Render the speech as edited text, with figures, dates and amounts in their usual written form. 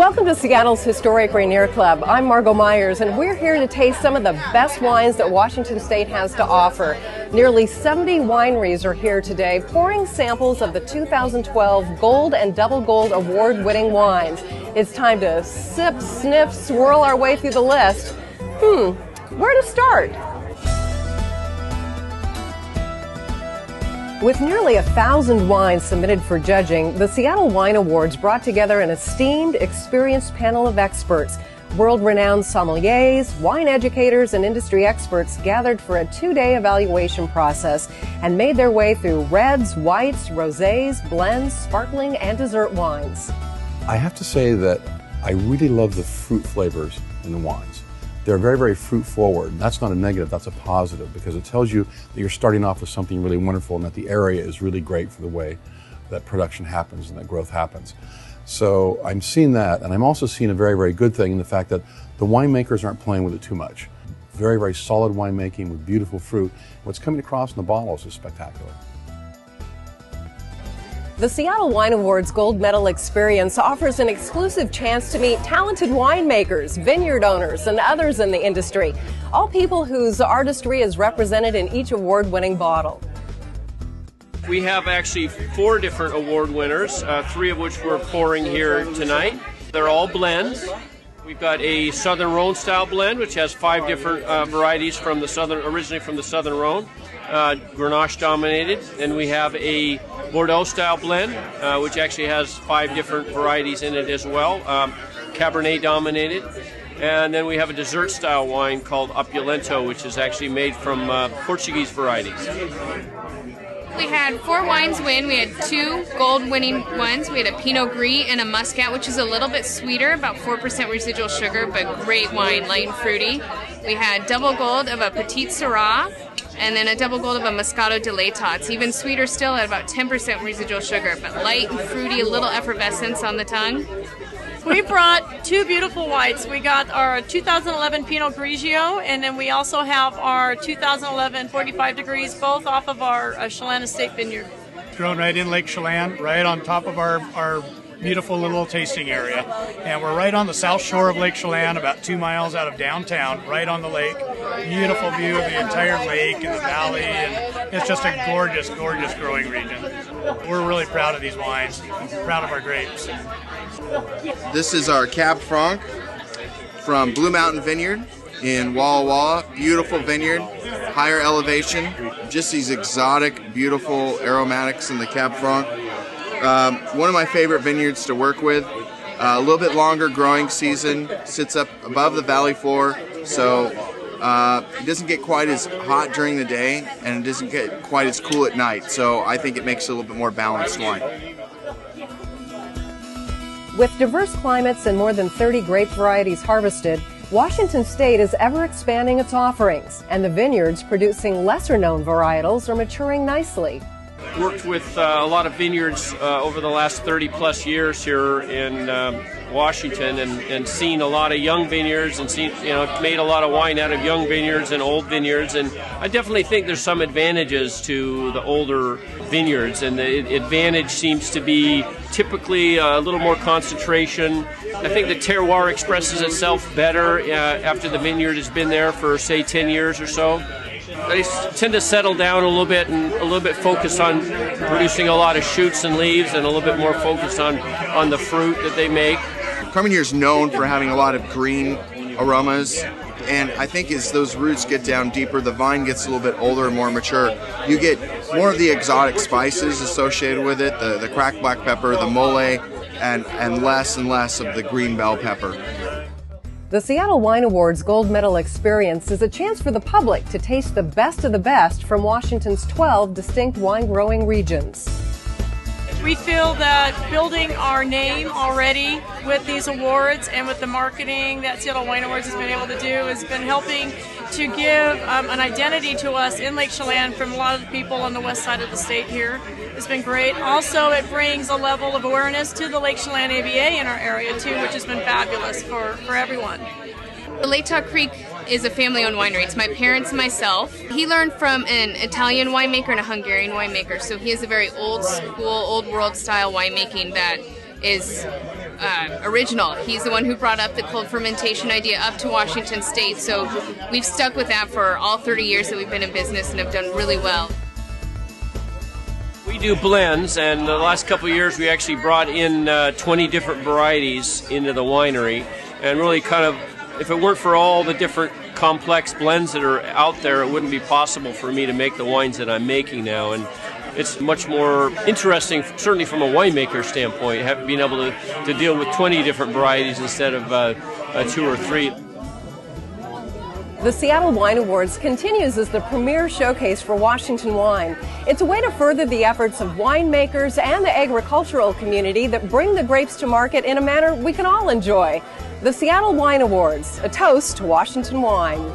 Welcome to Seattle's historic Rainier Club. I'm Margot Myers, and we're here to taste some of the best wines that Washington State has to offer. Nearly 70 wineries are here today, pouring samples of the 2012 Gold and Double Gold award-winning wines. It's time to sip, sniff, swirl our way through the list. Where to start? With nearly 1,000 wines submitted for judging, the Seattle Wine Awards brought together an esteemed, experienced panel of experts. World-renowned sommeliers, wine educators, and industry experts gathered for a 2-day evaluation process and made their way through reds, whites, rosés, blends, sparkling, and dessert wines. I have to say that I really love the fruit flavors in the wines. They're very, very fruit forward. That's not a negative, that's a positive, because it tells you that you're starting off with something really wonderful and that the area is really great for the way that production happens and that growth happens. So I'm seeing that, and I'm also seeing a very, very good thing in the fact that the winemakers aren't playing with it too much. Very, very solid winemaking with beautiful fruit. What's coming across in the bottles is spectacular. The Seattle Wine Awards Gold Medal Experience offers an exclusive chance to meet talented winemakers, vineyard owners, and others in the industry, all people whose artistry is represented in each award-winning bottle. We have actually 4 different award winners, 3 of which we're pouring here tonight. They're all blends. We've got a Southern Rhone style blend, which has 5 different varieties from the originally from the Southern Rhone, Grenache dominated, and we have a Bordeaux style blend, which actually has 5 different varieties in it as well, Cabernet dominated, and then we have a dessert style wine called Opulento, which is actually made from Portuguese varieties. We had 4 wines win. We had 2 gold-winning ones. We had a Pinot Gris and a Muscat, which is a little bit sweeter, about 4% residual sugar, but great wine, light and fruity. We had double gold of a Petite Syrah, and then a double gold of a Moscato de l'État. It's even sweeter still at about 10% residual sugar, but light and fruity, a little effervescence on the tongue. We brought 2 beautiful whites. We got our 2011 Pinot Grigio, and then we also have our 2011 45 Degrees, both off of our Chelan Estate vineyard. It's grown right in Lake Chelan, right on top of our beautiful little tasting area. And we're right on the south shore of Lake Chelan, about 2 miles out of downtown, right on the lake. Beautiful view of the entire lake and the valley, and it's just a gorgeous, gorgeous growing region. We're really proud of these wines, proud of our grapes. This is our Cab Franc from Blue Mountain Vineyard in Walla Walla. Beautiful vineyard, higher elevation, just these exotic, beautiful aromatics in the Cab Franc. One of my favorite vineyards to work with. A little bit longer growing season, sits up above the valley floor, so it doesn't get quite as hot during the day and it doesn't get quite as cool at night, so I think it makes it a little bit more balanced wine. With diverse climates and more than 30 grape varieties harvested, Washington State is ever expanding its offerings, and the vineyards producing lesser-known varietals are maturing nicely. Worked with a lot of vineyards over the last 30-plus years here in Washington, and seen a lot of young vineyards, and made a lot of wine out of young vineyards and old vineyards, and I definitely think there's some advantages to the older vineyards, and the advantage seems to be typically a little more concentration. I think the terroir expresses itself better after the vineyard has been there for, say, 10 years or so. They tend to settle down a little bit and a little bit focused on producing a lot of shoots and leaves, and a little bit more focused on the fruit that they make. Carmenere is known for having a lot of green aromas, and I think as those roots get down deeper, the vine gets a little bit older and more mature. You get more of the exotic spices associated with it, the cracked black pepper, the mole, and less of the green bell pepper. The Seattle Wine Awards Gold Medal Experience is a chance for the public to taste the best of the best from Washington's 12 distinct wine-growing regions. We feel that building our name already with these awards and with the marketing that Seattle Wine Awards has been able to do has been helping to give an identity to us in Lake Chelan from a lot of the people on the west side of the state here. It's been great. Also, it brings a level of awareness to the Lake Chelan AVA in our area too, which has been fabulous for everyone. The Lake Talk Creek is a family-owned winery. It's my parents and myself. He learned from an Italian winemaker and a Hungarian winemaker, so he has a very old school, old world style winemaking that is original. He's the one who brought up the cold fermentation idea up to Washington State, so we've stuck with that for all 30 years that we've been in business and have done really well. We do blends, and the last couple of years we actually brought in 20 different varieties into the winery, and really kind of, if it weren't for all the different complex blends that are out there, it wouldn't be possible for me to make the wines that I'm making now. And it's much more interesting, certainly from a winemaker standpoint, being able to deal with 20 different varieties instead of 2 or 3. The Seattle Wine Awards continues as the premier showcase for Washington wine. It's a way to further the efforts of winemakers and the agricultural community that bring the grapes to market in a manner we can all enjoy. The Seattle Wine Awards, a toast to Washington wine.